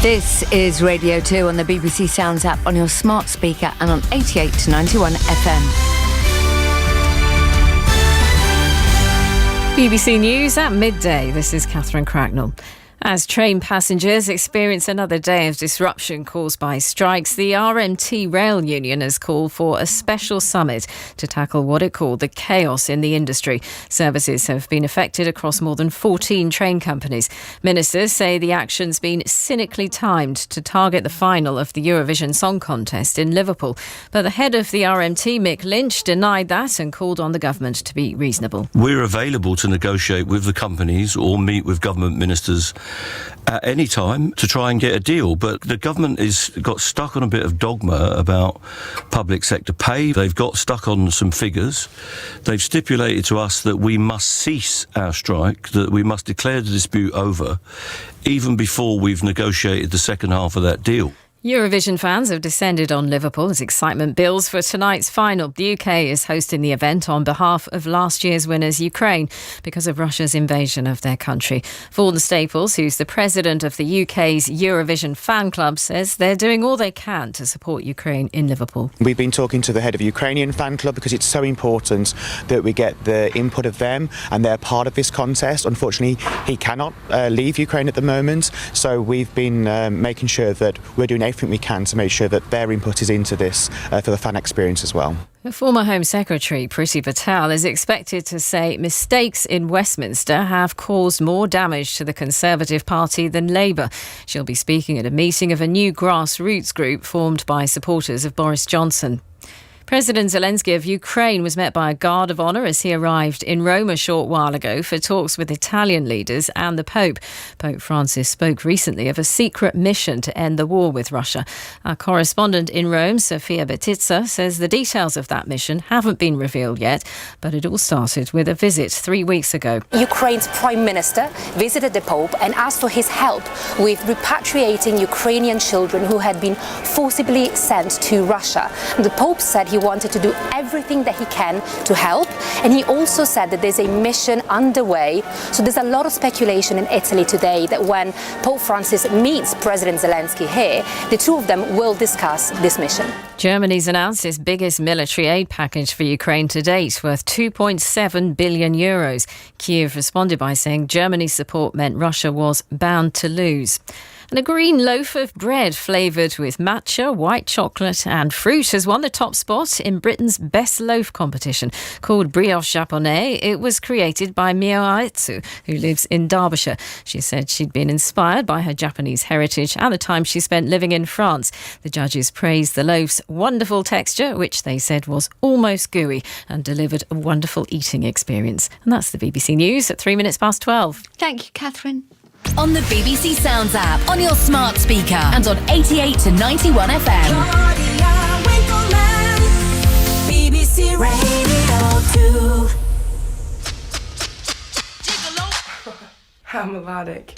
This is Radio 2 on the BBC Sounds app, on your smart speaker and on 88 to 91 FM. BBC News at midday. This is Catherine Cracknell. As train passengers experience another day of disruption caused by strikes, the RMT Rail Union has called for a special summit to tackle what it called the chaos in the industry. Services have been affected across more than 14 train companies. Ministers say the action's been cynically timed to target the final of the Eurovision Song Contest in Liverpool. But the head of the RMT, Mick Lynch, denied that and called on the government to be reasonable. We're available to negotiate with the companies or meet with government ministers at any time to try and get a deal, but the government has got stuck on a bit of dogma about public sector pay. They've got stuck on some figures. They've stipulated to us that we must cease our strike, that we must declare the dispute over, even before we've negotiated the second half of that deal. Eurovision fans have descended on Liverpool as excitement builds for tonight's final. The UK is hosting the event on behalf of last year's winners, Ukraine, because of Russia's invasion of their country. Vaughan Staples, who's the president of the UK's Eurovision fan club, says they're doing all they can to support Ukraine in Liverpool. We've been talking to the head of Ukrainian fan club because it's so important that we get the input of them, and they're part of this contest. Unfortunately, he cannot leave Ukraine at the moment, so we've been making sure that we're doing everything we can to make sure that their input is into this for the fan experience as well. The former Home Secretary, Priti Patel, is expected to say mistakes in Westminster have caused more damage to the Conservative Party than Labour. She'll be speaking at a meeting of a new grassroots group formed by supporters of Boris Johnson. President Zelensky of Ukraine was met by a guard of honour as he arrived in Rome a short while ago for talks with Italian leaders and the Pope. Pope Francis spoke recently of a secret mission to end the war with Russia. Our correspondent in Rome, Sofia Betitza, says the details of that mission haven't been revealed yet, but it all started with a visit 3 weeks ago. Ukraine's Prime Minister visited the Pope and asked for his help with repatriating Ukrainian children who had been forcibly sent to Russia. The Pope said he wanted to do everything that he can to help, and he also said that there's a mission underway. So there's a lot of speculation in Italy today that when Pope Francis meets President Zelensky here, the two of them will discuss this mission. Germany's announced its biggest military aid package for Ukraine to date, worth €2.7 billion. Kyiv responded by saying Germany's support meant Russia was bound to lose. And a green loaf of bread flavoured with matcha, white chocolate and fruit has won the top spot in Britain's Best Loaf competition. Called Brioche Japonais, it was created by Mio Aetsu, who lives in Derbyshire. She said she'd been inspired by her Japanese heritage and the time she spent living in France. The judges praised the loaf's wonderful texture, which they said was almost gooey, and delivered a wonderful eating experience. And that's the BBC News at 12:03. Thank you, Catherine. On the BBC Sounds app, on your smart speaker and on 88 to 91 FM. BBC Radio 2. How melodic.